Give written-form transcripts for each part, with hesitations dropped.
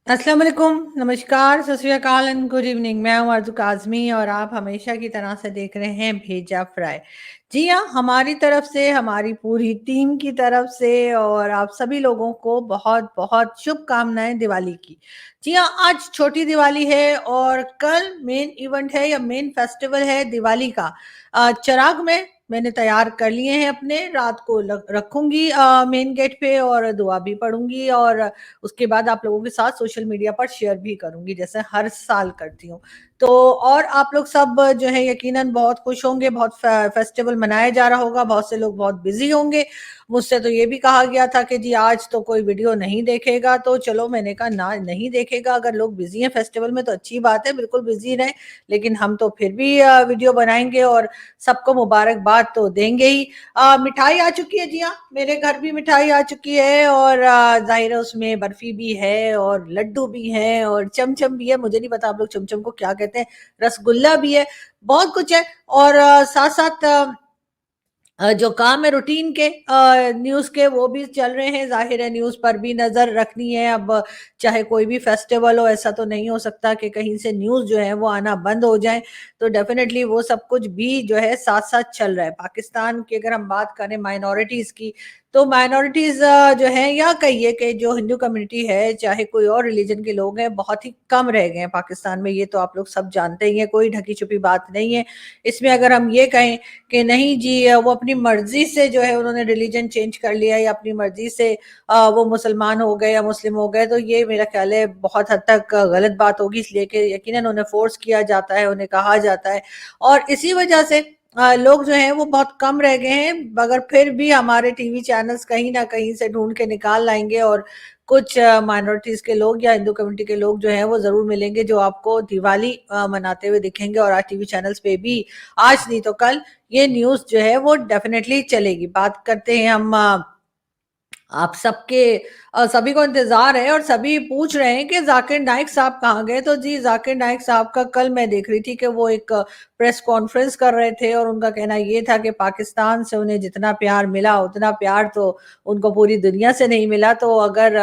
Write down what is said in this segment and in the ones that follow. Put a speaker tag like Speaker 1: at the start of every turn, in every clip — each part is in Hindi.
Speaker 1: अस्सलाम वालेकुम, नमस्कार, सत श्री अकाल एंड गुड इवनिंग। मैं हूँ आरज़ू काज़मी और आप हमेशा की तरह से देख रहे हैं भेजा फ्राई। जी हाँ, हमारी तरफ से, हमारी पूरी टीम की तरफ से और आप सभी लोगों को बहुत-बहुत शुभकामनाएँ दिवाली की। जी हाँ, आज छोटी दिवाली है और कल मेन इवेंट है या मेन फेस्टिवल है दिवाली का। चिराग मैंने तैयार कर लिए हैं अपने, रात को रखूँगी मेन गेट पे और दुआ भी पढ़ूँगी और उसके बाद आप लोगों के साथ सोशल मीडिया पर शेयर भी करूँगी जैसे हर साल करती हूँ। तो और आप लोग सब जो है यकीनन बहुत खुश होंगे, बहुत फेस्टिवल मनाया जा रहा होगा, बहुत से लोग बहुत बिज़ी होंगे। मुझसे तो ये भी कहा गया था कि जी आज तो कोई वीडियो नहीं देखेगा, तो चलो मैंने कहा ना नहीं देखेगा, अगर लोग बिज़ी हैं फेस्टिवल में तो अच्छी बात है, बिल्कुल बिज़ी रहें, लेकिन हम तो फिर भी वीडियो बनाएँगे और सबको मुबारकबाद तो देंगे ही। मिठाई आ चुकी है जी हाँ, मेरे घर भी मिठाई आ चुकी है और ज़ाहिर है उसमें बर्फ़ी भी है और लड्डू भी हैं और चमचम भी है, मुझे नहीं पता आप लोग चमचम को क्या कहते हैं, रसगुल्ला भी है, बहुत कुछ है और साथ-साथ जो काम है रूटीन के न्यूज़ के वो भी चल रहे हैं, ज़ाहिर है न्यूज़ पर भी नज़र रखनी है। अब चाहे कोई भी फेस्टिवल हो, ऐसा तो नहीं हो सकता कि कहीं से न्यूज़ जो है वो आना बंद हो जाए, तो डेफ़िनेटली वो सब कुछ भी जो है साथ-साथ चल रहा है। पाकिस्तान की अगर हम बात करें माइनॉरिटीज़ की, तो माइनॉरिटीज़ जो हैं या कहिए कि जो हिंदू कम्युनिटी है, चाहे कोई और रिलीजन के लोग हैं, बहुत ही कम रह गए हैं पाकिस्तान में, ये तो आप लोग सब जानते ही हैं, कोई ढकी-छुपी बात नहीं है। इसमें अगर हम ये कहें कि नहीं जी वो अपनी मर्ज़ी से जो है उन्होंने रिलीजन चेंज कर लिया या अपनी मर्ज़ी से वो मुसलमान हो गए या मुस्लिम हो गए, तो ये मेरा ख़्याल है बहुत हद तक गलत बात होगी, इसलिए कि यकीनन उन्हें फ़ोर्स किया जाता है, उन्हें कहा जाता है और इसी वजह से लोग जो हैं वो बहुत कम रह गए हैं, मगर फिर भी हमारे टीवी चैनल्स कहीं न कहीं से ढूँढ के निकाल लाएँगे और कुछ माइनॉरिटीज़ के लोग या हिंदू कम्युनिटी के लोग जो हैं वो ज़रूर मिलेंगे जो आपको दिवाली मनाते हुए दिखेंगे और आज टीवी चैनल्स पे भी आज नहीं तो कल ये न्यूज़ जो है वो डेफ़िनेटली चलेगी। बात करते हैं हम आप सबके सभी को इंतज़ार है और सभी पूछ रहे हैं कि ज़ाकिर नाइक साहब कहाँ गए? तो जी, ज़ाकिर नाइक साहब का कल मैं देख रही थी कि वो एक प्रेस कॉन्फ्रेंस कर रहे थे और उनका कहना ये था कि पाकिस्तान से उन्हें जितना प्यार मिला, उतना प्यार तो उनको पूरी दुनिया से नहीं मिला। तो अगर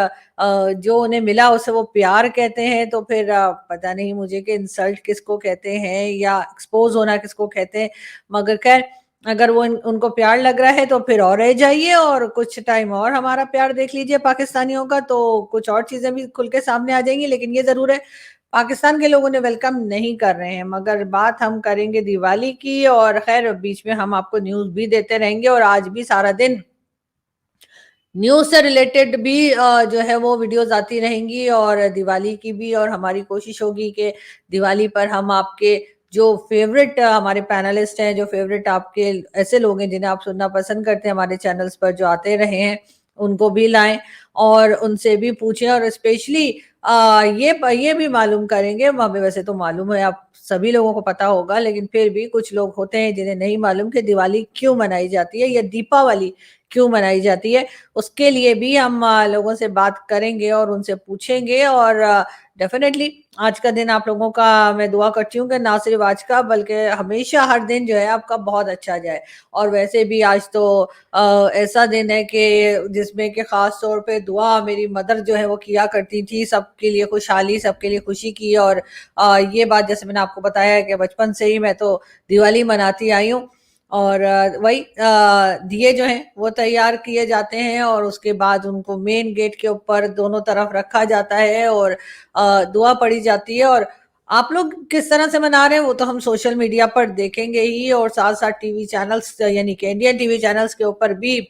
Speaker 1: जो उन्हें मिला उसे वो प्यार कहते हैं, तो फिर पता नहीं मुझे कि इंसल्ट किसको कहते हैं या एक्सपोज़ होना किसको कहते हैं। मगर ख़ैर अगर वो उनको प्यार लग रहा है तो फिर और रह जाइए और कुछ टाइम और हमारा प्यार देख लीजिए पाकिस्तानियों का, तो कुछ और चीज़ें भी खुल के सामने आ जाएँगी। लेकिन ये ज़रूर है, पाकिस्तान के लोग उन्हें वेलकम नहीं कर रहे हैं। मगर बात हम करेंगे दिवाली की और ख़ैर बीच में हम आपको न्यूज़ भी देते रहेंगे और आज भी सारा दिन न्यूज़ से रिलेटेड भी जो है वो वीडियोज़ आती रहेंगी और दिवाली की भी और हमारी कोशिश होगी कि दिवाली पर हम आपके जो फ़ेवरेट हमारे पैनलिस्ट हैं, जो फ़ेवरेट आपके ऐसे लोग हैं जिन्हें आप सुनना पसंद करते हैं हमारे चैनल्स पर जो आते रहे हैं, उनको भी लाएँ और उनसे भी पूछें और स्पेशली ये भी मालूम करेंगे, हमें वैसे तो मालूम है, आप सभी लोगों को पता होगा, लेकिन फिर भी कुछ लोग होते हैं जिन्हें नहीं मालूम कि दिवाली क्यों मनाई जाती है या दीपावली क्यों मनाई जाती है। उसके लिए भी हम लोगों से बात करेंगे और उनसे पूछेंगे और डेफ़िनेटली आज का दिन आप लोगों का मैं दुआ करती हूँ कि ना सिर्फ़ आज का बल्कि हमेशा हर दिन जो है आपका बहुत अच्छा जाए। और वैसे भी आज तो ऐसा दिन है कि जिसमें कि ख़ास तौर पे दुआ मेरी मदर जो है वो किया करती थी, सबके लिए खुशहाली, सबके लिए खुशी की और ये बात जैसे मैंने आपको बताया है कि बचपन से ही मैं तो दिवाली मनाती आई हूँ। और वही दिए जो हैं वो तैयार किए जाते हैं और उसके बाद उनको मेन गेट के ऊपर दोनों तरफ रखा जाता है और दुआ पढ़ी जाती है और आप लोग किस तरह से मना रहे हैं वो तो हम सोशल मीडिया पर देखेंगे ही और साथ-साथ टीवी चैनल्स यानी कि इंडियन टीवी चैनल्स के ऊपर भी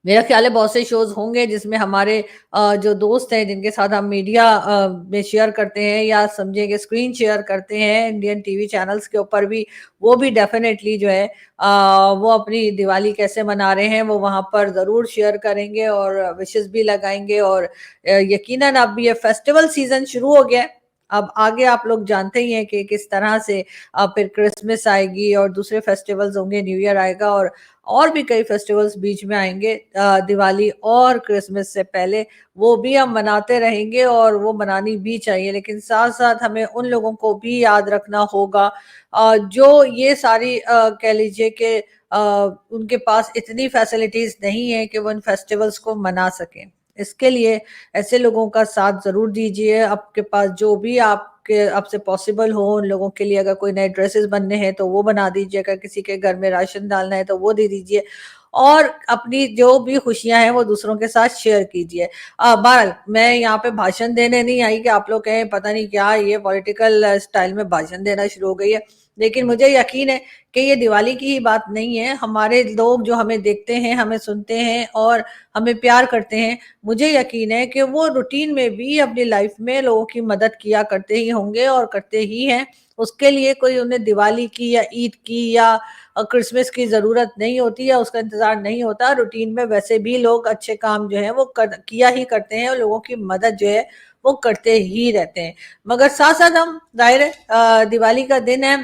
Speaker 1: मेरा ख्याल है बहुत से शोज़ होंगे जिसमें हमारे जो दोस्त हैं जिनके साथ हम मीडिया में शेयर करते हैं या समझिए कि स्क्रीन शेयर करते हैं इंडियन टीवी चैनल्स के ऊपर भी, वो भी डेफ़िनेटली जो है वो अपनी दिवाली कैसे मना रहे हैं वो वहाँ पर ज़रूर शेयर करेंगे और विशेस भी लगाएँगे और यकीनन अब ये फेस्टिवल सीज़न शुरू हो गया है। अब आगे आप लोग जानते ही हैं कि किस तरह से फिर क्रिसमस आएगी और दूसरे फेस्टिवल्स होंगे, न्यू ईयर आएगा और भी कई फेस्टिवल्स बीच में आएँगे दिवाली और क्रिसमस से पहले, वो भी हम मनाते रहेंगे और वो मनानी भी चाहिए। लेकिन साथ-साथ हमें उन लोगों को भी याद रखना होगा जो ये सारी कह लीजिए कि उनके पास इतनी फैसिलिटीज़ नहीं है कि वो इन फेस्टिवल्स को मना सकें। इसके लिए ऐसे लोगों का साथ ज़रूर दीजिए। आपके पास जो भी आपसे पॉसिबल हो उन लोगों के लिए, अगर कोई नए ड्रेसेस बनने हैं तो वो बना दीजिए, अगर किसी के घर में राशन डालना है तो वो दे दीजिए और अपनी जो भी खुशियाँ हैं वो दूसरों के साथ शेयर कीजिए। बहरहाल मैं यहाँ पे भाषण देने नहीं आई कि आप लोग कहें पता नहीं क्या ये पॉलिटिकल स्टाइल में भाषण देना शुरू हो गई है। लेकिन मुझे यकीन है कि ये दिवाली की ही बात नहीं है। हमारे लोग जो हमें देखते हैं, हमें सुनते हैं और हमें प्यार करते हैं, मुझे यकीन है कि वो रूटीन में भी अपनी लाइफ में लोगों की मदद किया करते ही होंगे और करते ही हैं। उसके लिए कोई उन्हें दिवाली की या ईद की या क्रिसमस की ज़रूरत नहीं होती या उसका इंतज़ार नहीं होता। रूटीन में वैसे भी लोग अच्छे काम जो हैं वो किया ही करते हैं और लोगों की मदद जो है वो करते ही रहते हैं। मगर साथ-साथ हम ज़ाहिर है दिवाली का दिन है,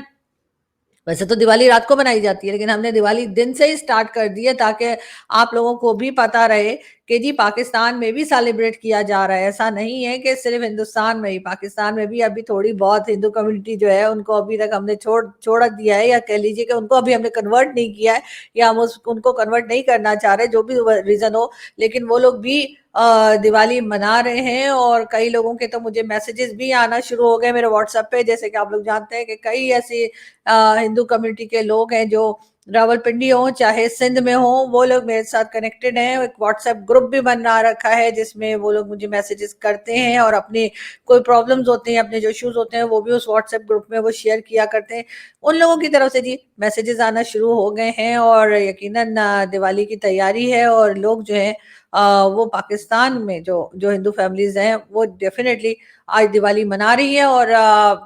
Speaker 1: वैसे तो दिवाली रात को बनाई जाती है, लेकिन हमने दिवाली दिन से ही स्टार्ट कर दी है ताकि आप लोगों को भी पता रहे कि जी पाकिस्तान में भी सेलिब्रेट किया जा रहा है। ऐसा नहीं है कि सिर्फ हिंदुस्तान में ही, पाकिस्तान में भी अभी थोड़ी बहुत हिंदू कम्युनिटी जो है उनको अभी तक हमने छोड़ दिया है, या कह लीजिए कि उनको अभी हमने कन्वर्ट नहीं किया है, या हम उनको कन्वर्ट नहीं करना चाह रहे, जो भी रीजन हो। लेकिन वो लोग भी दिवाली मना रहे हैं और कई लोगों के तो मुझे मैसेजेस भी आना शुरू हो गए मेरे व्हाट्सएप पे। जैसे कि आप लोग जानते हैं कि कई ऐसी हिंदू कम्युनिटी के लोग हैं जो रावलपिंडी हो चाहे सिंध में हो, वो लोग मेरे साथ कनेक्टेड हैं। एक व्हाट्सएप ग्रुप भी बना रखा है जिसमें वो लोग मुझे मैसेजेस करते हैं और अपने कोई प्रॉब्लम्स होते हैं, अपने जो इश्यूज होते हैं वो भी उस व्हाट्सएप ग्रुप में वो शेयर किया करते हैं। उन लोगों की तरफ से जी मैसेजेस आना शुरू हो गए हैं और यकीनन दिवाली की तैयारी है और लोग जो है वो पाकिस्तान में जो जो हिंदू फैमिलीज हैं वो डेफिनेटली आज दिवाली मना रही है और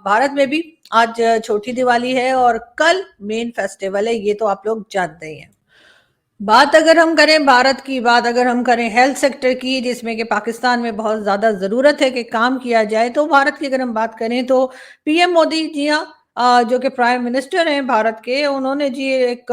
Speaker 1: भारत में भी आज छोटी दिवाली है और कल मेन फेस्टिवल है, ये तो आप लोग जानते ही हैं। बात अगर हम करें भारत की, बात अगर हम करें हेल्थ सेक्टर की, जिसमें कि पाकिस्तान में बहुत ज़्यादा ज़रूरत है कि काम किया जाए, तो भारत की अगर हम बात करें तो पीएम मोदी जी हाँ, जो कि प्राइम मिनिस्टर हैं भारत के, उन्होंने जी एक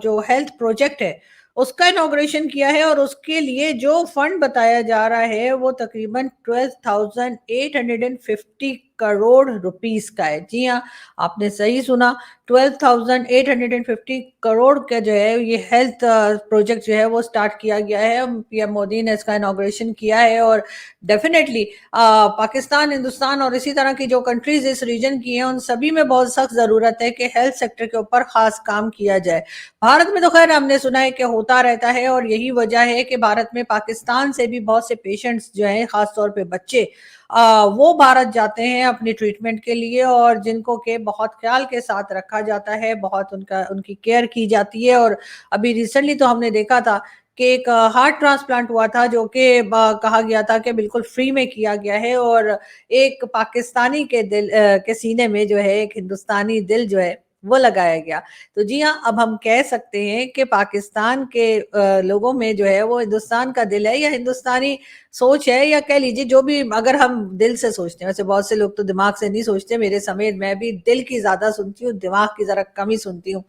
Speaker 1: जो हेल्थ प्रोजेक्ट है उसका इनॉग्रेशन किया है और उसके लिए जो फंड बताया जा रहा है वो तकरीबन 12,850 करोड़ रुपीस का है। जी हाँ, आपने सही सुना, 12,850 करोड़ का जो है ये हेल्थ प्रोजेक्ट जो है वो स्टार्ट किया गया है। पीएम मोदी ने इसका इनॉग्रेशन किया है और डेफिनेटली पाकिस्तान, हिंदुस्तान और इसी तरह की जो कंट्रीज इस रीजन की हैं उन सभी में बहुत सख्त ज़रूरत है कि हेल्थ सेक्टर के ऊपर खास काम किया जाए। भारत में तो खैर हमने सुना है कि होता रहता है और यही वजह है कि भारत में पाकिस्तान से भी बहुत से पेशेंट्स जो हैं, खास तौर पे बच्चे, वो भारत जाते हैं अपनी ट्रीटमेंट के लिए और जिनको के बहुत ख्याल के साथ रखा जाता है, बहुत उनकी केयर की जाती है। और अभी रिसेंटली तो हमने देखा था कि एक हार्ट ट्रांसप्लांट हुआ था जो कि कहा गया था कि बिल्कुल फ्री में किया गया है और एक पाकिस्तानी के दिल के सीने में जो है एक हिंदुस्तानी दिल जो है वो लगाया गया। तो जी हाँ, अब हम कह सकते हैं कि पाकिस्तान के लोगों में जो है वो हिंदुस्तान का दिल है या हिंदुस्तानी सोच है, या कह लीजिए जो भी, अगर हम दिल से सोचते हैं। वैसे बहुत से लोग तो दिमाग से नहीं सोचते, मेरे समेत मैं भी दिल की ज़्यादा सुनती हूँ, दिमाग की ज़रा कम ही सुनती हूँ।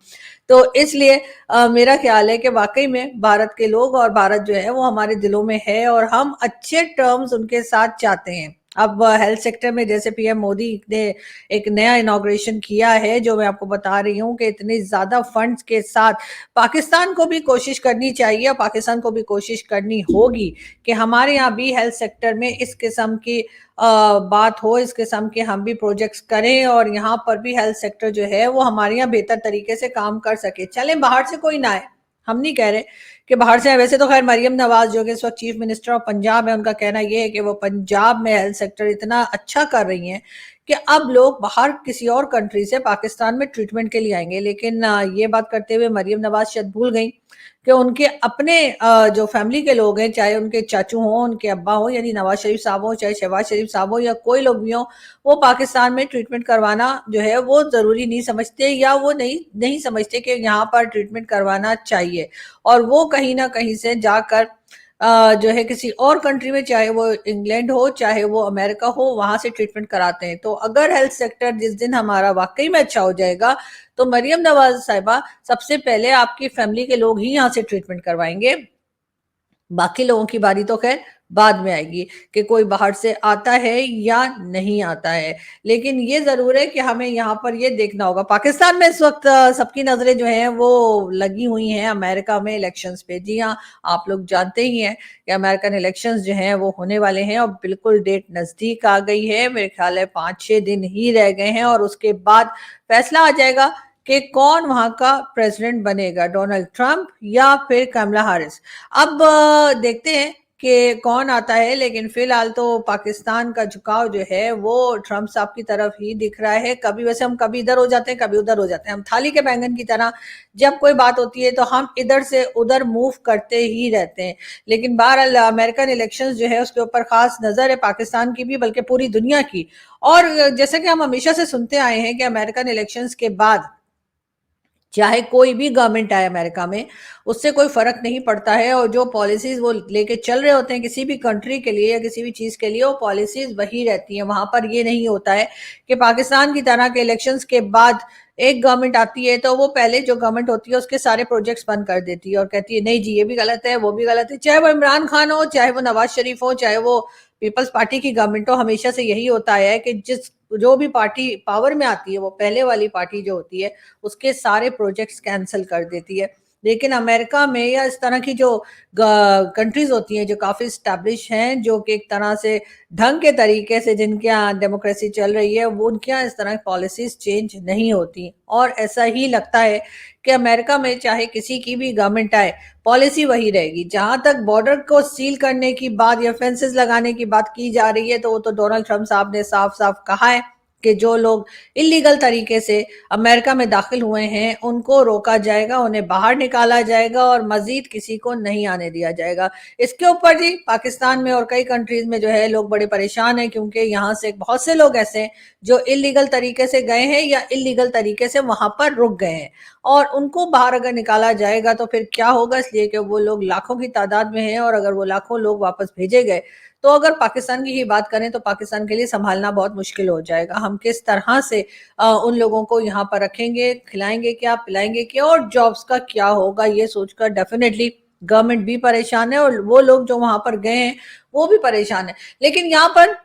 Speaker 1: तो इसलिए मेरा ख्याल है कि वाक़ई में भारत के लोग और भारत जो है वो हमारे दिलों में है और हम अच्छे टर्म्स उनके साथ चाहते हैं। अब हेल्थ सेक्टर में जैसे पीएम मोदी ने एक नया इनॉग्रेशन किया है, जो मैं आपको बता रही हूँ कि इतने ज़्यादा फंड्स के साथ पाकिस्तान को भी कोशिश करनी चाहिए और पाकिस्तान को भी कोशिश करनी होगी कि हमारे यहाँ भी हेल्थ सेक्टर में इस किस्म की बात हो, इस किस्म के हम भी प्रोजेक्ट्स करें और यहाँ पर भी हेल्थ सेक्टर जो है वो हमारे यहाँ बेहतर तरीके से काम कर सके। चले बाहर से कोई ना आए, हम नहीं कह रहे कि बाहर से आए। वैसे तो खैर मरियम नवाज जो कि इस वक्त चीफ मिनिस्टर ऑफ पंजाब है, उनका कहना ये है कि वो पंजाब में हेल्थ सेक्टर इतना अच्छा कर रही हैं कि अब लोग बाहर किसी और कंट्री से पाकिस्तान में ट्रीटमेंट के लिए आएंगे। लेकिन ये बात करते हुए मरियम नवाज शायद भूल गई कि उनके अपने जो फैमिली के लोग हैं, चाहे उनके चाचू हों, उनके अब्बा हो, यानी नवाज शरीफ साहब हो, चाहे शहबाज शरीफ साहब हो या कोई लोग भी हों, वो पाकिस्तान में ट्रीटमेंट करवाना जो है वो ज़रूरी नहीं समझते या वो नहीं नहीं समझते कि यहाँ पर ट्रीटमेंट करवाना चाहिए और वो कहीं ना कहीं से जाकर जो है किसी और कंट्री में, चाहे वो इंग्लैंड हो चाहे वो अमेरिका हो, वहां से ट्रीटमेंट कराते हैं। तो अगर हेल्थ सेक्टर जिस दिन हमारा वाकई में अच्छा हो जाएगा तो मरियम नवाज साहिबा सबसे पहले आपकी फैमिली के लोग ही यहाँ से ट्रीटमेंट करवाएंगे बाकी लोगों की बारी तो खैर बाद में आएगी कि कोई बाहर से आता है या नहीं आता है। लेकिन ये ज़रूर है कि हमें यहाँ पर ये देखना होगा, पाकिस्तान में इस वक़्त सबकी नज़रें जो हैं वो लगी हुई हैं अमेरिका में इलेक्शंस पे। जी हाँ, आप लोग जानते ही हैं कि अमेरिकन इलेक्शंस जो हैं वो होने वाले हैं और बिल्कुल डेट नज़दीक आ गई है। मेरे ख़्याल है 5-6 दिन ही रह गए हैं और उसके बाद फैसला आ जाएगा कि कौन वहाँ का प्रेज़िडेंट बनेगा, डोनाल्ड ट्रंप या फिर कमला हैरिस। अब देखते हैं कि कौन आता है, लेकिन फिलहाल तो पाकिस्तान का झुकाव जो है वो ट्रंप साहब की तरफ ही दिख रहा है। कभी वैसे हम कभी इधर हो जाते हैं, कभी उधर हो जाते हैं। हम थाली के बैंगन की तरह जब कोई बात होती है तो हम इधर से उधर मूव करते ही रहते हैं। लेकिन बहरहाल अमेरिकन इलेक्शंस जो है उसके ऊपर खास नजर है पाकिस्तान की भी, बल्कि पूरी दुनिया की। और जैसे कि हम हमेशा से सुनते आए हैं कि अमेरिकन इलेक्शंस के बाद चाहे कोई भी गवर्नमेंट आए अमेरिका में, उससे कोई फ़र्क नहीं पड़ता है और जो पॉलिसीज़ वो लेके चल रहे होते हैं किसी भी कंट्री के लिए या किसी भी चीज़ के लिए, वो पॉलिसीज़ वही रहती हैं। वहाँ पर ये नहीं होता है कि पाकिस्तान की तरह के इलेक्शंस के बाद एक गवर्नमेंट आती है, तो वो पहले जो गवर्नमेंट होती है उसके सारे प्रोजेक्ट्स बंद कर देती है और कहती है, "नहीं जी, ये भी गलत है, वो भी गलत है।" चाहे वो इमरान खान हो, चाहे वो नवाज़ शरीफ हो, चाहे वो पीपल्स पार्टी की गवर्नमेंट हो, हमेशा से यही होता आया है कि जो भी पार्टी पावर में आती है, वो पहले वाली पार्टी जो होती है उसके सारे प्रोजेक्ट्स कैंसिल कर देती है। लेकिन अमेरिका में या इस तरह की जो कंट्रीज होती हैं जो काफ़ी स्टैब्लिश हैं, जो कि एक तरह से ढंग के तरीके से जिनके यहाँ डेमोक्रेसी चल रही है, वो उनके यहाँ इस तरह की पॉलिसीज चेंज नहीं होती। और ऐसा ही लगता है कि अमेरिका में चाहे किसी की भी गवर्नमेंट आए, पॉलिसी वही रहेगी। जहाँ तक बॉर्डर को सील करने की बात या फेंसेस लगाने की बात की जा रही है, तो वो तो डोनाल्ड ट्रंप साहब ने साफ-साफ कहा है कि जो लोग इल्लीगल तरीके से अमेरिका में दाखिल हुए हैं, उनको रोका जाएगा, उन्हें बाहर निकाला जाएगा और मज़ीद किसी को नहीं आने दिया जाएगा। इसके ऊपर जी पाकिस्तान में और कई कंट्रीज़ में जो है लोग बड़े परेशान हैं, क्योंकि यहाँ से बहुत से लोग ऐसे हैं जो इल्लीगल तरीके से गए हैं या इल्लीगल तरीके से वहाँ पर रुक गए हैं और उनको बाहर अगर निकाला जाएगा तो फिर क्या होगा, इसलिए कि वो लोग लाखों की तादाद में हैं और अगर वो लाखों लोग वापस भेजे गए, तो अगर पाकिस्तान की ही बात करें तो पाकिस्तान के लिए सँभालना बहुत मुश्किल हो जाएगा। हम किस तरह से उन लोगों को यहाँ पर रखेंगे, खिलाएँगे क्या, पिलाएँगे क्या और जॉब्स का क्या होगा, ये सोचकर डेफ़िनेटली गवर्नमेंट भी परेशान है और वो लोग जो वहाँ पर गए हैं, वो भी परेशान हैं। लेकिन यहाँ पर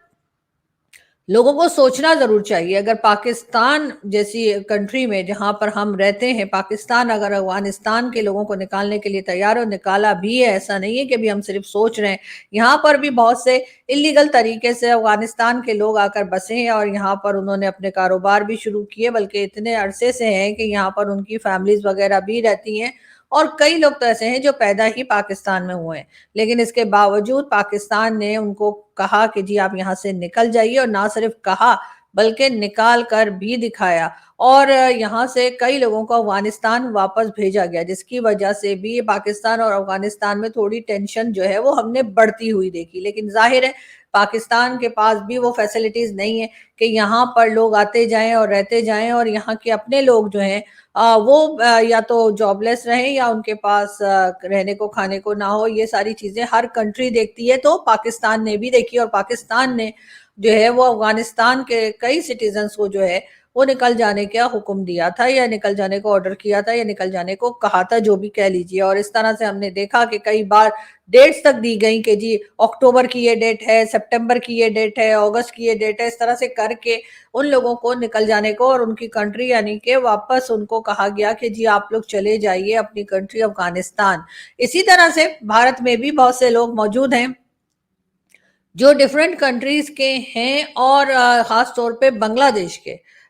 Speaker 1: लोगों को सोचना ज़रूर चाहिए, अगर पाकिस्तान जैसी कंट्री में जहाँ पर हम रहते हैं, पाकिस्तान अगर अफ़गानिस्तान के लोगों को निकालने के लिए तैयार है और निकाला भी है, ऐसा नहीं है कि अभी हम सिर्फ सोच रहे हैं। यहाँ पर भी बहुत से इल्लीगल तरीके से अफ़गानिस्तान के लोग आकर बसे हैं और यहाँ पर उन्होंने अपने कारोबार भी शुरू किए, बल्कि इतने अरसे से हैं कि यहाँ पर उनकी फैमिलीज़ वगैरह भी रहती हैं और कई लोग तो ऐसे हैं जो पैदा ही पाकिस्तान में हुए हैं। लेकिन इसके बावजूद पाकिस्तान ने उनको कहा कि जी आप यहाँ से निकल जाइए और ना सिर्फ कहा बल्कि निकाल कर भी दिखाया और यहाँ से कई लोगों को अफ़गानिस्तान वापस भेजा गया, जिसकी वजह से भी पाकिस्तान और अफ़गानिस्तान में थोड़ी टेंशन जो है वो हमने बढ़ती हुई देखी। लेकिन ज़ाहिर है पाकिस्तान के पास भी वो फैसिलिटीज़ नहीं है कि यहाँ पर लोग आते जाएँ और रहते जाएँ और यहाँ के अपने लोग जो हैं वो या तो जॉबलेस रहें या उनके पास रहने को खाने को ना हो। ये सारी चीज़ें हर कंट्री देखती है, तो पाकिस्तान ने भी देखी और पाकिस्तान ने जो है वो अफ़गानिस्तान के कई सिटीज़न्स को जो है वो निकल जाने का हुक्म दिया था या निकल जाने को ऑर्डर किया था या निकल जाने को कहा था, जो भी कह लीजिए। और इस तरह से हमने देखा कि कई बार डेट्स तक दी गई कि जी अक्टूबर की ये डेट है, सितंबर की ये डेट है, अगस्त की ये डेट है, इस तरह से करके उन लोगों को निकल जाने को और उनकी कंट्री यानी कि वापस उनको कहा गया कि जी आप लोग चले जाइए अपनी कंट्री अफ़गानिस्तान। इसी तरह से भारत में भी बहुत से लोग मौजूद हैं जो डिफरेंट कंट्रीज के हैं और ख़ास तौर पे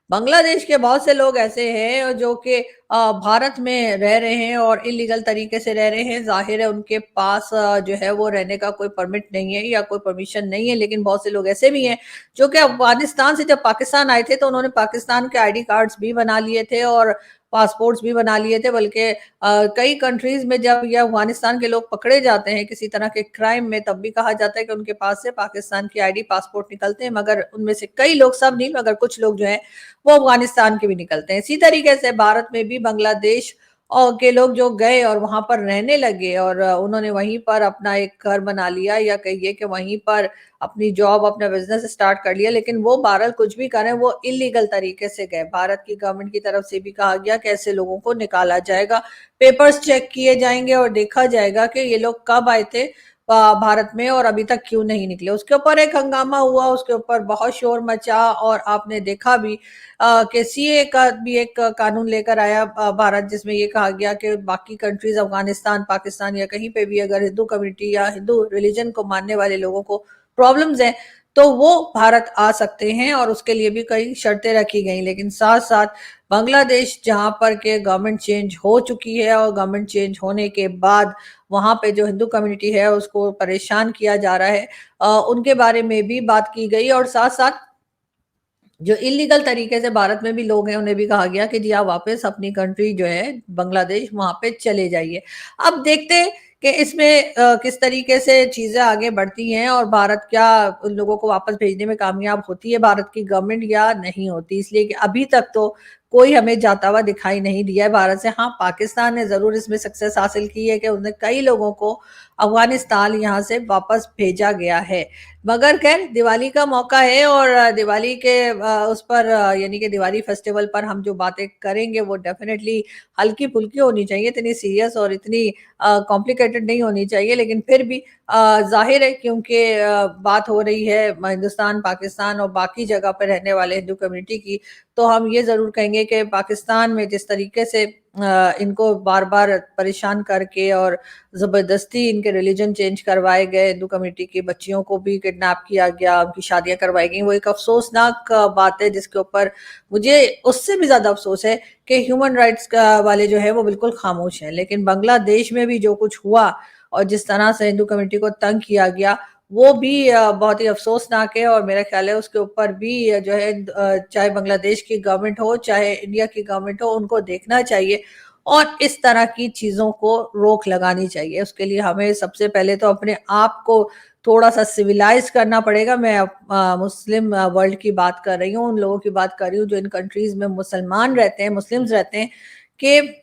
Speaker 1: बांग्लादेश के बहुत से लोग ऐसे हैं जो कि भारत में रह रहे हैं और इलीगल तरीके से रह रहे हैं। ज़ाहिर है उनके पास जो है वो रहने का कोई परमिट नहीं है या कोई परमिशन नहीं है, लेकिन बहुत से लोग ऐसे भी हैं जो कि अफ़गानिस्तान से जब पाकिस्तान आए थे तो उन्होंने पाकिस्तान के आईडी कार्ड्स भी बना लिए थे और पासपोर्ट्स भी बना लिए थे, बल्कि कई कंट्रीज़ में जब ये अफ़गानिस्तान के लोग पकड़े जाते हैं किसी तरह के क्राइम में, तब भी कहा जाता है कि उनके पास से पाकिस्तान की आईडी पासपोर्ट निकलते हैं, मगर उनमें से कई लोग, सब नहीं मगर कुछ लोग जो हैं वो अफ़गानिस्तान के भी निकलते हैं। इसी तरीके से भारत में भी बांग्लादेश और के लोग जो गए और वहाँ पर रहने लगे और उन्होंने वहीं पर अपना एक घर बना लिया या कहिए कि वहीं पर अपनी जॉब, अपना बिज़नेस स्टार्ट कर लिया। लेकिन वो बहरहाल कुछ भी करें, वो इल्लीगल तरीके से गए। भारत की गवर्नमेंट की तरफ से भी कहा गया कि ऐसे लोगों को निकाला जाएगा, पेपर्स चेक किए जाएँगे और देखा जाएगा कि ये लोग कब आए थे भारत में और अभी तक क्यों नहीं निकले। उसके ऊपर एक हंगामा हुआ, उसके ऊपर बहुत शोर मचा और आपने देखा भी कि सीएए का भी एक कानून लेकर आया भारत, जिसमें ये कहा गया कि बाकी कंट्रीज अफगानिस्तान, पाकिस्तान या कहीं पे भी अगर हिंदू कम्युनिटी या हिंदू रिलीजन को मानने वाले लोगों को प्रॉब्लम्स हैं, तो वो भारत आ सकते हैं और उसके लिए भी कई शर्तें रखी गई। लेकिन साथ-साथ बांग्लादेश जहाँ पर के गवर्नमेंट चेंज हो चुकी है और गवर्नमेंट चेंज होने के बाद वहाँ पे जो हिंदू कम्युनिटी है उसको परेशान किया जा रहा है, उनके बारे में भी बात की गई और साथ-साथ जो इल्लीगल तरीके से भारत में भी लोग हैं, उन्हें भी कहा गया कि जी आप वापस अपनी कंट्री जो है बांग्लादेश वहाँ पे चले जाइए। अब देखते हैं कि इसमें किस तरीके से चीज़ें आगे बढ़ती हैं और भारत क्या उन लोगों को वापस भेजने में कामयाब होती है भारत की गवर्नमेंट या नहीं होती। इसलिए कि अभी तक तो कोई हमें जाता हुआ दिखाई नहीं दिया है भारत से। हाँ, पाकिस्तान ने ज़रूर इसमें सक्सेस हासिल की है कि उन्हें कई लोगों को अफ़गानिस्तान यहाँ से वापस भेजा गया है। मगर ख़ैर दिवाली का मौका है और दिवाली के उस पर यानी कि दिवाली फेस्टिवल पर हम जो बातें करेंगे वो डेफ़िनेटली हल्की-फुल्की होनी चाहिए, इतनी सीरियस और इतनी कॉम्प्लिकेटेड नहीं होनी चाहिए। लेकिन फिर भी ज़ाहिर है क्योंकि बात हो रही है हिंदुस्तान, पाकिस्तान और बाकी जगह पे रहने वाले हिंदू कम्युनिटी की, तो हम ये ज़रूर कहेंगे कि पाकिस्तान में जिस तरीके से इनको बार-बार परेशान करके और ज़बरदस्ती इनके रिलीजन चेंज करवाए गए, हिंदू कम्युनिटी की बच्चियों को भी किडनैप किया गया, उनकी शादियाँ करवाई गई। वो एक अफ़सोसनाक बात है जिसके ऊपर मुझे उससे भी ज़्यादा अफ़सोस है कि ह्यूमन राइट्स का वाले जो है वो बिल्कुल खामोश हैं। लेकिन बांग्लादेश में भी जो कुछ हुआ और जिस तरह से हिंदू कम्युनिटी को तंग किया गया, वो भी बहुत ही अफ़सोसनाक है और मेरा ख़्याल है उसके ऊपर भी जो है चाहे बांग्लादेश की गवर्नमेंट हो, चाहे इंडिया की गवर्नमेंट हो, उनको देखना चाहिए और इस तरह की चीज़ों को रोक लगानी चाहिए। उसके लिए हमें सबसे पहले तो अपने आप को थोड़ा-सा सिविलाइज़ करना पड़ेगा। मैं मुस्लिम वर्ल्ड की बात कर रही हूँ, उन लोगों की बात कर रही हूँ जो इन कंट्रीज़ में मुसलमान रहते हैं, मुस्लिम्स रहते हैं कि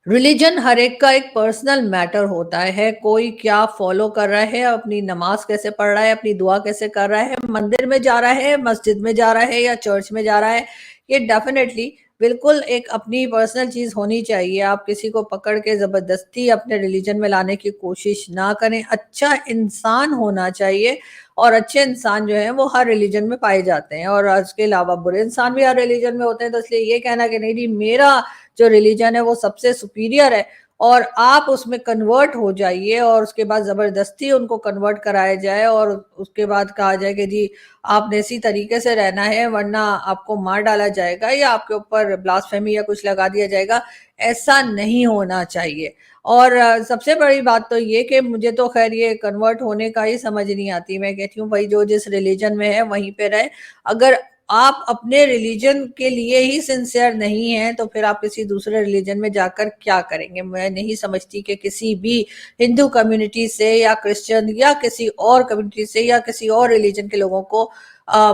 Speaker 1: रिलीजन हर एक का एक पर्सनल मैटर होता है। कोई क्या फॉलो कर रहा है, अपनी नमाज़ कैसे पढ़ रहा है, अपनी दुआ कैसे कर रहा है, मंदिर में जा रहा है, मस्जिद में जा रहा है या चर्च में जा रहा है, ये डेफ़िनेटली बिल्कुल एक अपनी पर्सनल चीज़ होनी चाहिए। आप किसी को पकड़ के ज़बरदस्ती अपने रिलीजन में लाने की कोशिश ना करें। अच्छा इंसान होना चाहिए और अच्छे इंसान जो हैं वो हर रिलीजन में पाए जाते हैं और इसके अलावा बुरे इंसान भी हर रिलीजन में होते हैं। तो इसलिए ये कहना कि नहीं जी मेरा जो रिलीजन है वो सबसे सुपीरियर है और आप उसमें कन्वर्ट हो जाइए और उसके बाद ज़बरदस्ती उनको कन्वर्ट कराया जाए और उसके बाद कहा जाए कि जी आपने इसी तरीके से रहना है वरना आपको मार डाला जाएगा या आपके ऊपर ब्लास्फेमी या कुछ लगा दिया जाएगा, ऐसा नहीं होना चाहिए। और सबसे बड़ी बात तो ये कि मुझे तो ख़ैर ये कन्वर्ट होने का ही समझ नहीं आती। मैं कहती हूँ भई जो जिस रिलीजन में है वहीं पे रहे। अगर आप अपने रिलीजन के लिए ही सिंसियर नहीं हैं, तो फिर आप किसी दूसरे रिलीजन में जाकर क्या करेंगे? मैं नहीं समझती कि किसी भी हिंदू कम्युनिटी से या क्रिश्चियन या किसी और कम्युनिटी से या किसी और रिलीजन के लोगों को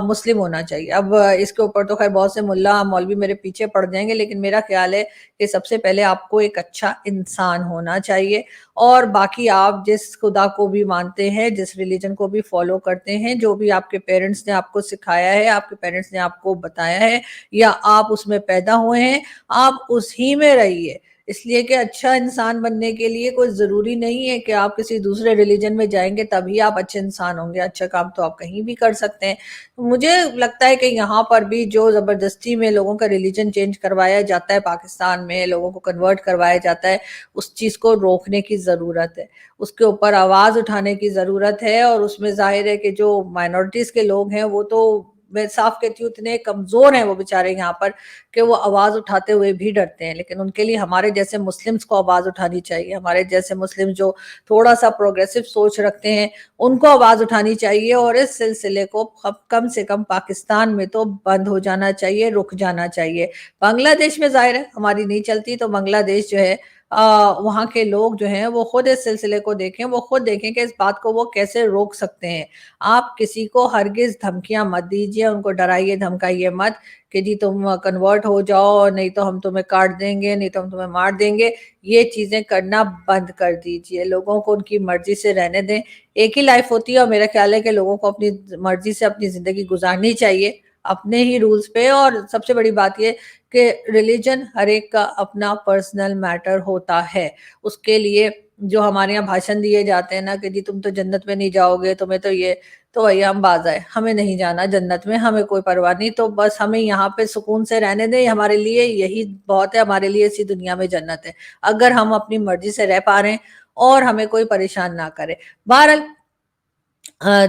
Speaker 1: मुस्लिम होना चाहिए। अब इसके ऊपर तो ख़ैर बहुत से मुल्ला, मौलवी मेरे पीछे पड़ जाएँगे, लेकिन मेरा ख़्याल है कि सबसे पहले आपको एक अच्छा इंसान होना चाहिए और बाकी आप जिस खुदा को भी मानते हैं, जिस रिलीजन को भी फ़ॉलो करते हैं, जो भी आपके पेरेंट्स ने आपको सिखाया है, आपके पेरेंट्स ने आपको बताया है या आप उसमें पैदा हुए हैं, आप उसी में रहिए। इसलिए कि अच्छा इंसान बनने के लिए कोई ज़रूरी नहीं है कि आप किसी दूसरे रिलीजन में जाएँगे तभी आप अच्छे इंसान होंगे, अच्छा काम तो आप कहीं भी कर सकते हैं। मुझे लगता है कि यहाँ पर भी जो ज़बरदस्ती में लोगों का रिलीजन चेंज करवाया जाता है पाकिस्तान में, लोगों को कन्वर्ट करवाया जाता है, उस चीज़ को रोकने की ज़रूरत है। उसके ऊपर आवाज़ उठाने की ज़रूरत है और उसमें ज़ाहिर है कि जो माइनॉरिटीज़ के लोग हैं, वो तो मैं साफ कहती हूँ इतने कमज़ोर हैं वो बेचारे यहाँ पर कि वो आवाज़ उठाते हुए भी डरते हैं। लेकिन उनके लिए हमारे जैसे मुस्लिम्स को आवाज़ उठानी चाहिए। हमारे जैसे मुस्लिम जो थोड़ा-सा प्रोग्रेसिव सोच रखते हैं, उनको आवाज़ उठानी चाहिए और इस सिलसिले को कम से कम पाकिस्तान में तो बंद हो जाना चाहिए, रुक जाना चाहिए। बांग्लादेश में ज़ाहिर है हमारी नहीं चलती तो बांग्लादेश जो है वहाँ के लोग जो हैं वो खुद इस सिलसिले को देखें, वो खुद देखें कि इस बात को वो कैसे रोक सकते हैं। आप किसी को हरगिज़ धमकियाँ मत दीजिए, उनको डराइए, धमकाइए मत कि जी तुम कन्वर्ट हो जाओ, नहीं तो हम तुम्हें काट देंगे, नहीं तो हम तुम्हें मार देंगे। ये चीज़ें करना बंद कर दीजिए, लोगों को उनकी मर्ज़ी से रहने दें। एक ही लाइफ़ होती है और मेरा ख़्याल है कि लोगों को अपनी मर्ज़ी से अपनी ज़िंदगी गुज़ारनी चाहिए, अपने ही रूल्स पे। और सबसे बड़ी बात ये कि रिलीजन हर एक का अपना पर्सनल मैटर होता है। उसके लिए जो हमारे यहाँ भाषण दिए जाते हैं ना कि जी तुम तो जन्नत में नहीं जाओगे, तुम्हें तो ये, तो भैया हम बाज़ आए, हमें नहीं जाना जन्नत में, हमें कोई परवाह नहीं, तो बस हमें यहाँ पे सुकून से रहने दें, हमारे लिए यही बहुत है, हमारे लिए इसी दुनिया में जन्नत है। अगर हम अपनी मर्ज़ी से रह पा रहे हैं और हमें कोई परेशान ना करे। बहरहाल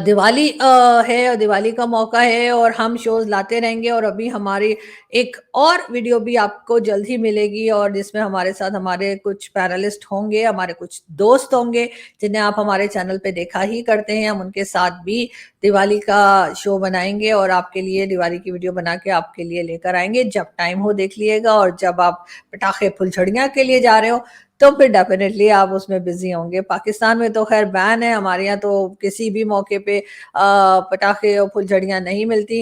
Speaker 1: दिवाली है और दिवाली का मौका है और हम शोज़ लाते रहेंगे और अभी हमारी एक और वीडियो भी आपको जल्द ही मिलेगी और जिसमें हमारे साथ हमारे कुछ पैनलिस्ट होंगे, हमारे कुछ दोस्त होंगे, जिन्हें आप हमारे चैनल पे देखा ही करते हैं। हम उनके साथ भी दिवाली का शो बनाएँगे और आपके लिए दिवाली की वीडियो बना के आपके लिए लेकर आएँगे। जब टाइम हो देख लिएगा और जब आप पटाखे फुलझड़ियाँ के लिए जा रहे हो, तो फिर डेफ़िनेटली आप उसमें बिज़ी होंगे। पाकिस्तान में तो ख़ैर बैन है, हमारे यहाँ तो किसी भी मौके पे पटाखे और फुलझड़ियाँ नहीं मिलती।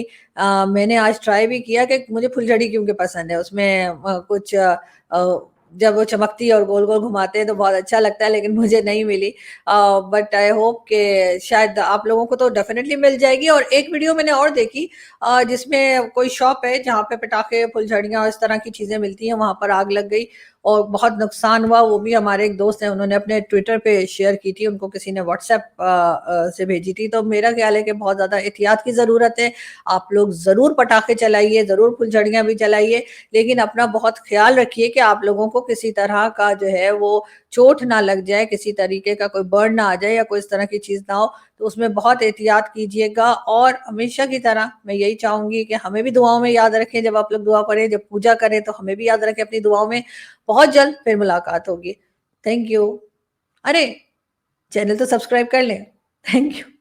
Speaker 1: मैंने आज ट्राई भी किया कि मुझे फुलझड़ी क्योंकि पसंद है, उसमें कुछ जब वो चमकती है और गोल-गोल घुमाते हैं तो बहुत अच्छा लगता है, लेकिन मुझे नहीं मिली। बट आई होप कि शायद आप लोगों को तो डेफ़िनेटली मिल जाएगी। और एक वीडियो मैंने और देखी जिसमें कोई शॉप है जहाँ पे पटाखे, फुलझड़ियाँ और इस तरह की चीज़ें मिलती हैं, वहाँ पर आग लग गई और बहुत नुकसान हुआ। वो भी हमारे एक दोस्त हैं, उन्होंने अपने ट्विटर पे शेयर की थी, उनको किसी ने व्हाट्सएप से भेजी थी। तो मेरा ख़्याल है कि बहुत ज़्यादा एहतियात की ज़रूरत है। आप लोग ज़रूर पटाखे चलाइए, ज़रूर फुलझड़ियाँ भी चलाइए, लेकिन अपना बहुत ख़्याल रखिए कि आप लोगों को किसी तरह का जो है वो चोट ना लग जाए, किसी तरीके का कोई बर्न ना आ जाए या कोई इस तरह की चीज़ ना हो। तो उसमें बहुत एहतियात कीजिएगा और हमेशा की तरह मैं यही चाहूँगी कि हमें भी दुआओं में याद रखें। जब आप लोग दुआ पढ़ें, जब पूजा करें तो हमें भी याद रखें अपनी दुआओं में। बहुत जल्द फिर मुलाकात होगी। Thank you. अरे! चैनल तो सब्सक्राइब कर लें। Thank you.